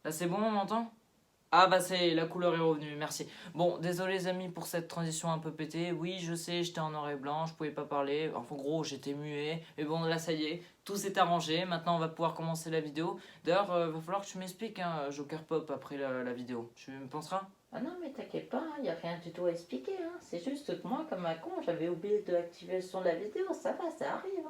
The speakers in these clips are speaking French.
Là c'est bon, on m'entend? Ah bah c'est la couleur est revenue, merci. Bon, désolé les amis pour cette transition un peu pétée. Oui, je sais, j'étais en noir et blanc, je pouvais pas parler. Enfin, en gros, j'étais muet. Mais bon, là ça y est, tout s'est arrangé. Maintenant, on va pouvoir commencer la vidéo. D'ailleurs, va falloir que tu m'expliques, hein, Joker Pop, après la vidéo. Tu me penseras? Ah non, mais t'inquiète pas, il n'y a rien du tout à expliquer. Hein. C'est juste que moi, comme un con, j'avais oublié de activer le son de la vidéo. Ça va, ça arrive.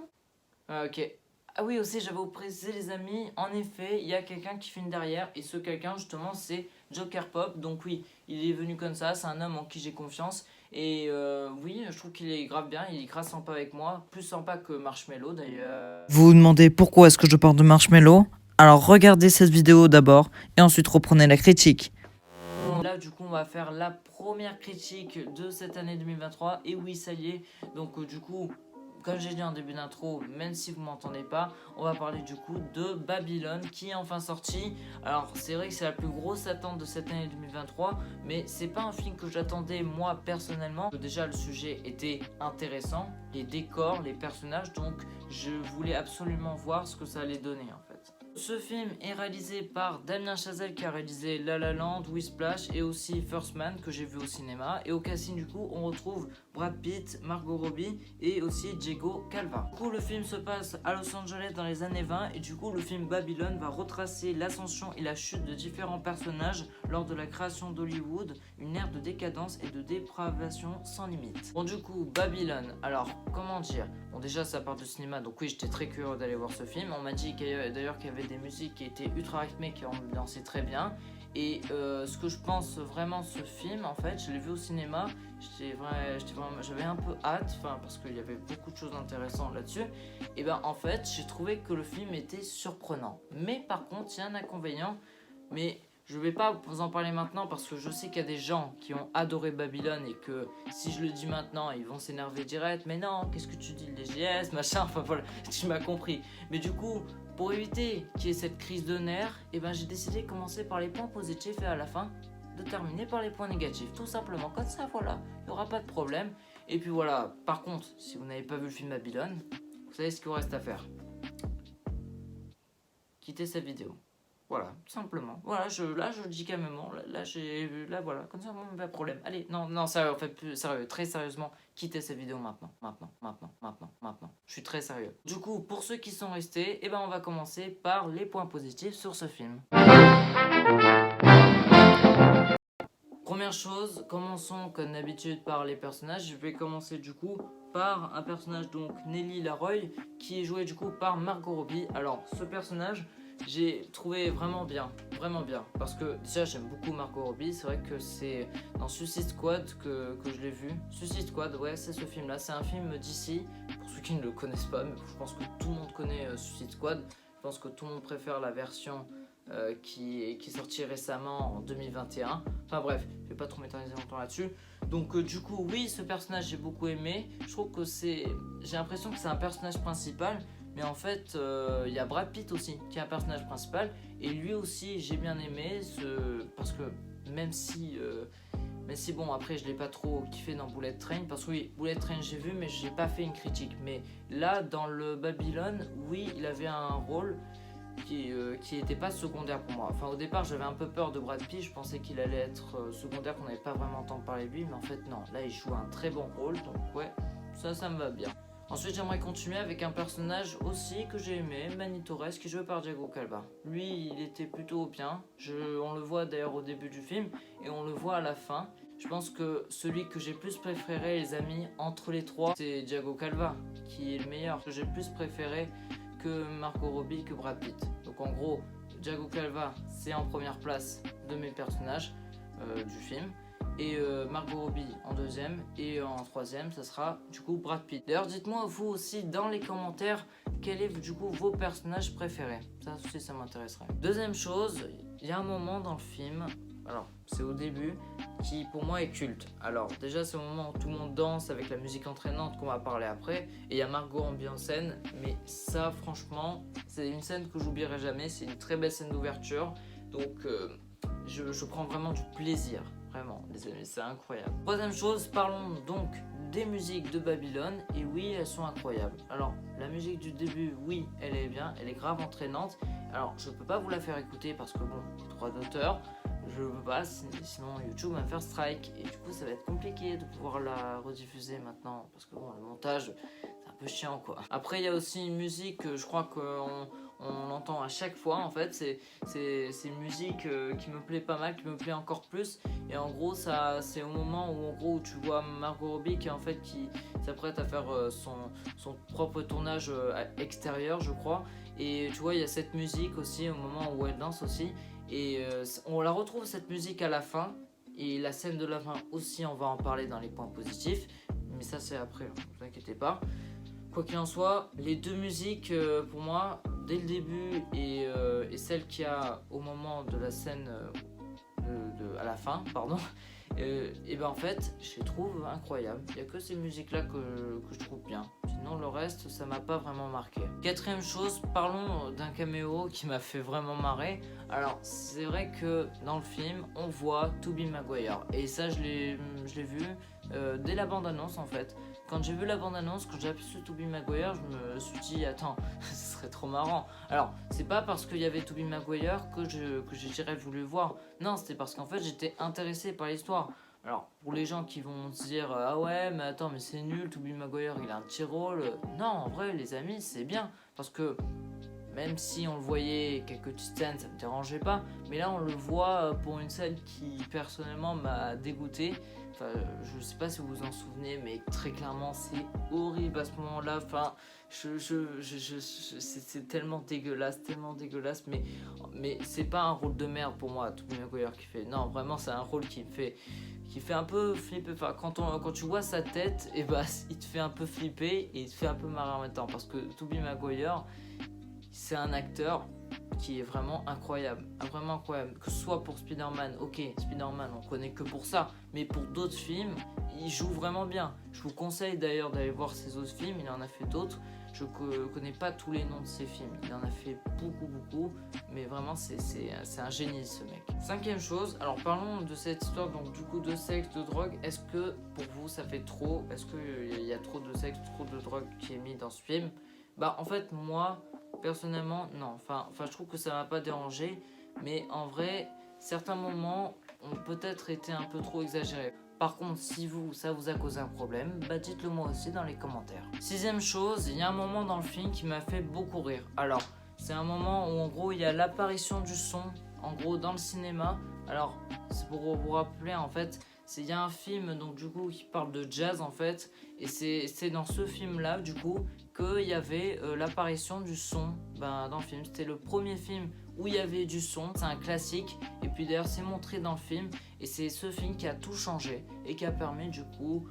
Hein. Ok. Ah oui, aussi, j'avais vous préciser, les amis, en effet, il y a quelqu'un qui filme derrière, et ce quelqu'un, justement, c'est Joker Pop. Donc oui, il est venu comme ça, c'est un homme en qui j'ai confiance. Et oui, je trouve qu'il est grave bien, il est grave sympa avec moi, plus sympa que Marshmello d'ailleurs. Vous vous demandez pourquoi est-ce que je parle de Marshmello? Alors regardez cette vidéo d'abord et ensuite reprenez la critique. Bon, là, du coup, on va faire la première critique de cette année 2023. Et oui, ça y est. Donc, du coup, comme j'ai dit en début d'intro, même si vous m'entendez pas, on va parler du coup de Babylone qui est enfin sorti. Alors, c'est vrai que c'est la plus grosse attente de cette année 2023, mais c'est pas un film que j'attendais moi personnellement. Déjà, le sujet était intéressant, les décors, les personnages, donc je voulais absolument voir ce que ça allait donner en fait. Ce film est réalisé par Damien Chazelle qui a réalisé La La Land, Whiplash et aussi First Man que j'ai vu au cinéma. Et au casting du coup on retrouve Brad Pitt, Margot Robbie et aussi Diego Calva. Du coup le film se passe à Los Angeles dans les années 20 et du coup le film Babylone va retracer l'ascension et la chute de différents personnages lors de la création d'Hollywood, une ère de décadence et de dépravation sans limite. Bon du coup Babylone, alors comment dire? Bon déjà ça part du cinéma donc oui j'étais très curieux d'aller voir ce film. On m'a dit d'ailleurs qu'il y avait des musiques qui étaient ultra rythmées, qui ambiançaient très bien. Et ce que je pense vraiment ce film, en fait, je l'ai vu au cinéma, j'avais un peu hâte, parce qu'il y avait beaucoup de choses intéressantes là-dessus. Et ben en fait, j'ai trouvé que le film était surprenant. Mais par contre, il y a un inconvénient, mais je vais pas vous en parler maintenant parce que je sais qu'il y a des gens qui ont adoré Babylone et que si je le dis maintenant, ils vont s'énerver direct. Mais non, qu'est-ce que tu dis, le DGS, machin, enfin voilà, tu m'as compris. Mais du coup, pour éviter qu'il y ait cette crise de nerfs, eh ben, j'ai décidé de commencer par les points positifs et à la fin de terminer par les points négatifs. Tout simplement, comme ça, voilà, il n'y aura pas de problème. Et puis voilà, par contre, si vous n'avez pas vu le film Babylone, vous savez ce qu'il vous reste à faire. Quittez cette vidéo. Voilà, tout simplement. Voilà, là, je le dis calmement. Là, voilà, comme ça, pas de problème. Allez, non, sérieux, en fait, plus sérieux, très sérieusement, quittez cette vidéo maintenant. Je suis très sérieux. Du coup, pour ceux qui sont restés, eh ben, on va commencer par les points positifs sur ce film. Première chose, commençons comme d'habitude par les personnages. Je vais commencer du coup par un personnage, donc Nellie Laroy, qui est joué du coup par Margot Robbie. Alors, ce personnage, j'ai trouvé vraiment bien, parce que déjà j'aime beaucoup Margot Robbie. C'est vrai que c'est dans Suicide Squad que je l'ai vu. Suicide Squad, ouais, c'est ce film là, c'est un film d'ici, pour ceux qui ne le connaissent pas, mais je pense que tout le monde connaît Suicide Squad. Je pense que tout le monde préfère la version qui est sortie récemment en 2021. Enfin bref, je vais pas trop m'éterniser longtemps là-dessus. Donc du coup oui, ce personnage j'ai beaucoup aimé. Je trouve que j'ai l'impression que c'est un personnage principal. Mais en fait, il y a Brad Pitt aussi, qui est un personnage principal. Et lui aussi, j'ai bien aimé, parce que même si bon, après, je l'ai pas trop kiffé dans Bullet Train. Parce que oui, Bullet Train, j'ai vu, mais j'ai pas fait une critique. Mais là, dans le Babylone, oui, il avait un rôle qui était pas secondaire pour moi. Enfin, au départ, j'avais un peu peur de Brad Pitt. Je pensais qu'il allait être secondaire, qu'on n'avait pas vraiment entendu parler de lui. Mais en fait, non. Là, il joue un très bon rôle. Donc ouais, ça me va bien. Ensuite, j'aimerais continuer avec un personnage aussi que j'ai aimé, Manny Torres, qui est joué par Diego Calva. Lui, il était plutôt bien. On le voit d'ailleurs au début du film et on le voit à la fin. Je pense que celui que j'ai plus préféré, les amis, entre les trois, c'est Diego Calva, qui est le meilleur. Que j'ai plus préféré que Margot Robbie, que Brad Pitt. Donc en gros, Diego Calva, c'est en première place de mes personnages du film. Et Margot Robbie en deuxième, et en troisième ça sera du coup Brad Pitt. D'ailleurs dites-moi vous aussi dans les commentaires quel est du coup vos personnages préférés, ça aussi ça m'intéresserait. Deuxième chose, il y a un moment dans le film, alors c'est au début, qui pour moi est culte. Alors déjà c'est au moment où tout le monde danse avec la musique entraînante qu'on va parler après, et il y a Margot en bien scène, mais ça franchement c'est une scène que j'oublierai jamais, c'est une très belle scène d'ouverture, donc je prends vraiment du plaisir. Vraiment, les amis, c'est incroyable. Troisième chose, parlons donc des musiques de Babylone, et oui, elles sont incroyables. Alors, la musique du début, oui, elle est bien, elle est grave entraînante. Alors, je peux pas vous la faire écouter parce que bon, droit d'auteur, je veux pas, sinon YouTube va me faire strike. Et du coup, ça va être compliqué de pouvoir la rediffuser maintenant parce que bon, le montage, c'est un peu chiant quoi. Après, il y a aussi une musique, je crois on l'entend à chaque fois en fait, c'est une musique qui me plaît pas mal, qui me plaît encore plus. Et en gros, ça, c'est au moment où, en gros, où tu vois Margot Robbie qui s'apprête à faire son propre tournage extérieur, je crois. Et tu vois, il y a cette musique aussi au moment où elle danse aussi. Et on la retrouve cette musique à la fin. Et la scène de la fin aussi, on va en parler dans les points positifs. Mais ça, c'est après, ne vous inquiétez pas. Quoi qu'il en soit, les deux musiques, pour moi, dès le début et celle qu'il y a au moment de la scène à la fin, pardon, et ben en fait, je les trouve incroyables. Il n'y a que ces musiques-là que je trouve bien. Sinon, le reste, ça m'a pas vraiment marqué. Quatrième chose, parlons d'un caméo qui m'a fait vraiment marrer. Alors, c'est vrai que dans le film, on voit Tobey Maguire. Et ça, je l'ai vu dès la bande-annonce en fait. Quand j'ai vu la bande-annonce, quand j'ai appuyé sur Tobey Maguire, je me suis dit, attends, ce serait trop marrant. Alors, c'est pas parce qu'il y avait Tobey Maguire que j'ai direct voulu le voir. Non, c'était parce qu'en fait, j'étais intéressé par l'histoire. Alors, pour les gens qui vont se dire, ah ouais, mais attends, mais c'est nul, Tobey Maguire, il a un petit rôle. Non, en vrai, les amis, c'est bien. Parce que même si on le voyait quelques petites scènes, ça me dérangeait pas. Mais là, on le voit pour une scène qui, personnellement, m'a dégoûté. Enfin, je sais pas si vous vous en souvenez, mais très clairement, c'est horrible à ce moment-là. Enfin, c'est tellement dégueulasse, mais c'est pas un rôle de merde pour moi, Tobey Maguire qui fait. Non, vraiment, c'est un rôle qui fait un peu flipper. Enfin, quand tu vois sa tête, et bah, il te fait un peu flipper et il te fait un peu marrer en même temps. Parce que Tobey Maguire, c'est un acteur qui est vraiment incroyable, que ce soit pour Spider-Man, ok, Spider-Man on connaît que pour ça, mais pour d'autres films, il joue vraiment bien. Je vous conseille d'ailleurs d'aller voir ses autres films, il en a fait d'autres, je connais pas tous les noms de ses films, il en a fait beaucoup, mais vraiment c'est un génie ce mec. Cinquième chose, alors parlons de cette histoire donc du coup de sexe, de drogue, est-ce que pour vous ça fait trop, est-ce qu'il y a trop de sexe, trop de drogue qui est mis dans ce film? Bah en fait moi, personnellement, non. Enfin, je trouve que ça m'a pas dérangé. Mais en vrai, certains moments ont peut-être été un peu trop exagérés. Par contre, si ça vous a causé un problème, bah dites-le moi aussi dans les commentaires. Sixième chose, il y a un moment dans le film qui m'a fait beaucoup rire. Alors, c'est un moment où en gros, il y a l'apparition du son, en gros, dans le cinéma. Alors, c'est pour vous rappeler, en fait, il y a un film donc du coup qui parle de jazz en fait, et c'est dans ce film là du coup qu'il y avait l'apparition du son dans le film. C'était le premier film où il y avait du son, c'est un classique, et puis d'ailleurs c'est montré dans le film, et c'est ce film qui a tout changé et qui a permis du coup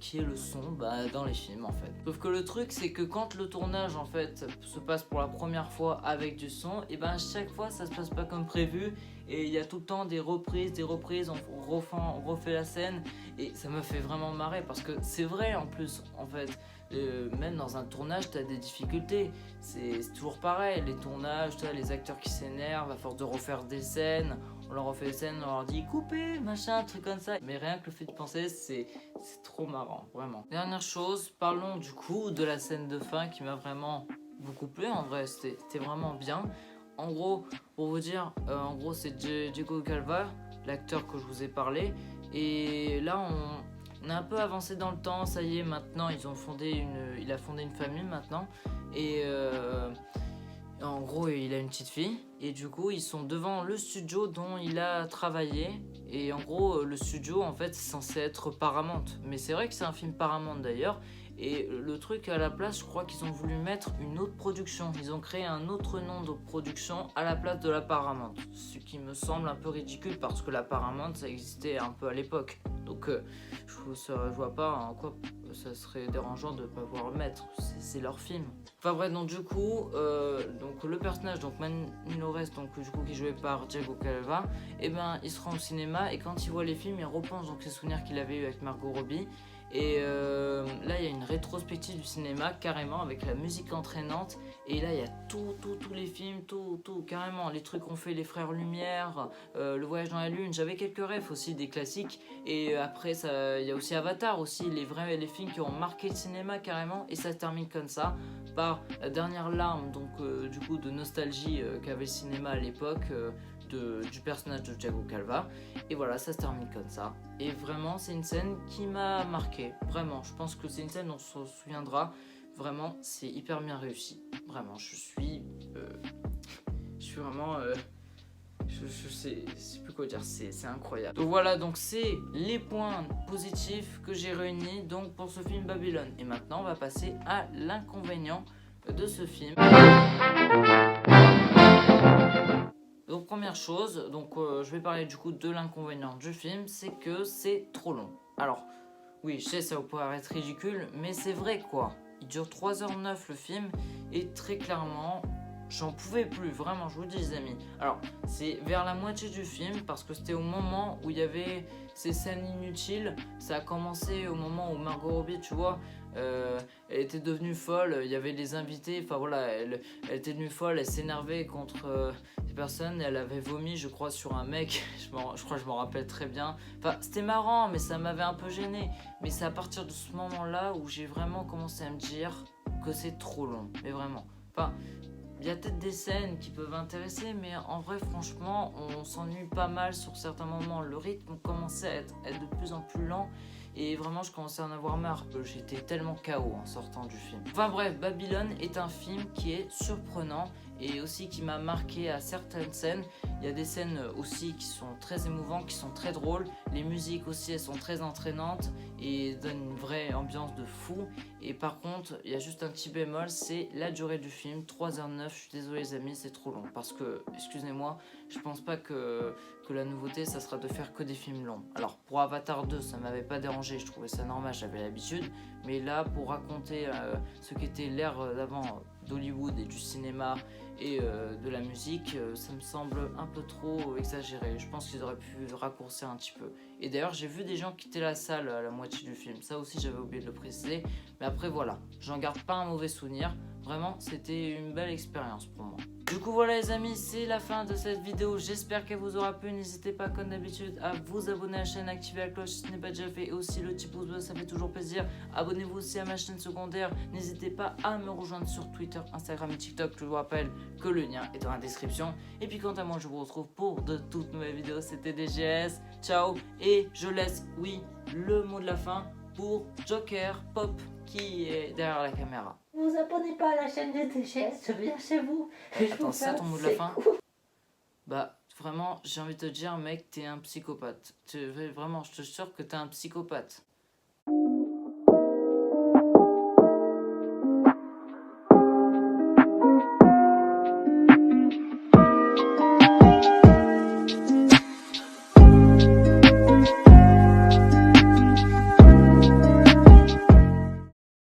qui est le son dans les films en fait. Sauf que le truc c'est que quand le tournage en fait se passe pour la première fois avec du son, et chaque fois ça se passe pas comme prévu, et il y a tout le temps des reprises, on refait la scène, et ça me fait vraiment marrer parce que c'est vrai en plus en fait. Même dans un tournage, tu as des difficultés. C'est toujours pareil, les tournages, tu as les acteurs qui s'énervent à force de refaire des scènes. On leur refait des scènes, on leur dit coupez, machin, un truc comme ça. Mais rien que le fait de penser, c'est trop marrant, vraiment. Dernière chose, parlons du coup de la scène de fin qui m'a vraiment beaucoup plu. En vrai, c'était vraiment bien. En gros, pour vous dire, en gros, c'est Diego Calva, l'acteur que je vous ai parlé. Et là, on a un peu avancé dans le temps, ça y est, maintenant il a fondé une famille maintenant, et en gros il a une petite fille, et du coup ils sont devant le studio dont il a travaillé, et en gros le studio en fait c'est censé être Paramount, mais c'est vrai que c'est un film Paramount d'ailleurs, et le truc à la place, je crois qu'ils ont voulu mettre une autre production, ils ont créé un autre nom de production à la place de la Paramount, ce qui me semble un peu ridicule parce que la Paramount ça existait un peu à l'époque. Donc je vois pas en quoi ça serait dérangeant de ne pas pouvoir le mettre, c'est leur film. Enfin bref, donc du coup, donc le personnage, donc Manilores, donc du coup qui est joué par Diego Calva, il se rend au cinéma, et quand il voit les films, il repense donc ses souvenirs qu'il avait eu avec Margot Robbie, Et là, il y a une rétrospective du cinéma, carrément, avec la musique entraînante. Et là, il y a tous les films, tout, carrément. Les trucs qu'ont fait les Frères Lumière, Le Voyage dans la Lune. J'avais quelques rêves aussi, des classiques. Et après, il y a aussi Avatar, aussi, les films qui ont marqué le cinéma, carrément. Et ça se termine comme ça, par la dernière larme, donc du coup, de nostalgie qu'avait le cinéma à l'époque. Du personnage de Thiago Calva, et voilà, ça se termine comme ça. Et vraiment, c'est une scène qui m'a marqué, vraiment. Je pense que c'est une scène dont on se souviendra. Vraiment, c'est hyper bien réussi. Vraiment, je suis vraiment je sais plus quoi dire, c'est incroyable. Donc voilà, donc c'est les points positifs que j'ai réunis donc pour ce film Babylone. Et maintenant, on va passer à l'inconvénient de ce film. Donc première chose, donc je vais parler du coup de l'inconvénient du film, c'est que c'est trop long. Alors, oui, je sais, ça vous pourrait paraître ridicule, mais c'est vrai quoi. Il dure 3h09 le film, et très clairement, j'en pouvais plus, vraiment, je vous dis les amis. Alors, c'est vers la moitié du film, parce que c'était au moment où il y avait ces scènes inutiles. Ça a commencé au moment où Margot Robbie, tu vois, elle était devenue folle, il y avait des invités, enfin voilà, elle était devenue folle, elle s'énervait contre des personnes, elle avait vomi, je crois, sur un mec, je crois que je m'en rappelle très bien. Enfin, c'était marrant, mais ça m'avait un peu gêné. Mais c'est à partir de ce moment-là où j'ai vraiment commencé à me dire que c'est trop long, mais vraiment. Enfin, il y a peut-être des scènes qui peuvent intéresser, mais en vrai, franchement, on s'ennuie pas mal sur certains moments. Le rythme commençait à être de plus en plus lent. Et vraiment, je commençais à en avoir marre. J'étais tellement KO en sortant du film. Enfin bref, Babylone est un film qui est surprenant et aussi qui m'a marqué à certaines scènes. Il y a des scènes aussi qui sont très émouvantes, qui sont très drôles. Les musiques aussi, elles sont très entraînantes et donnent une vraie ambiance de fou. Et par contre, il y a juste un petit bémol, c'est la durée du film, 3h09. Je suis désolé les amis, c'est trop long. Parce que, excusez-moi, je pense pas que la nouveauté, ça sera de faire que des films longs. Alors, pour Avatar 2, ça m'avait pas dérangé, je trouvais ça normal, j'avais l'habitude. Mais là, pour raconter ce qu'était l'ère d'avant d'Hollywood et du cinéma et de la musique, ça me semble un peu trop exagéré. Je pense qu'ils auraient pu raccourcir un petit peu. Et d'ailleurs, j'ai vu des gens quitter la salle à la moitié du film. Ça aussi, j'avais oublié de le préciser. Mais après, voilà, j'en garde pas un mauvais souvenir. Vraiment, c'était une belle expérience pour moi. Du coup voilà les amis, c'est la fin de cette vidéo, j'espère qu'elle vous aura plu. N'hésitez pas comme d'habitude à vous abonner à la chaîne, activer la cloche si ce n'est pas déjà fait, et aussi le petit pouce bleu, ça fait toujours plaisir. Abonnez-vous aussi à ma chaîne secondaire, n'hésitez pas à me rejoindre sur Twitter, Instagram et TikTok. Je vous rappelle que le lien est dans la description. Et puis quant à moi, je vous retrouve pour de toutes nouvelles vidéos. C'était DGS, ciao, et je laisse, oui, le mot de la fin pour Joker Pop qui est derrière la caméra. Vous abonnez pas à la chaîne de DGS, je viens chez vous. Attends, c'est ça ton mot de la fin? Bah, vraiment, j'ai envie de te dire, mec, t'es un psychopathe. Vraiment, je te jure que t'es un psychopathe.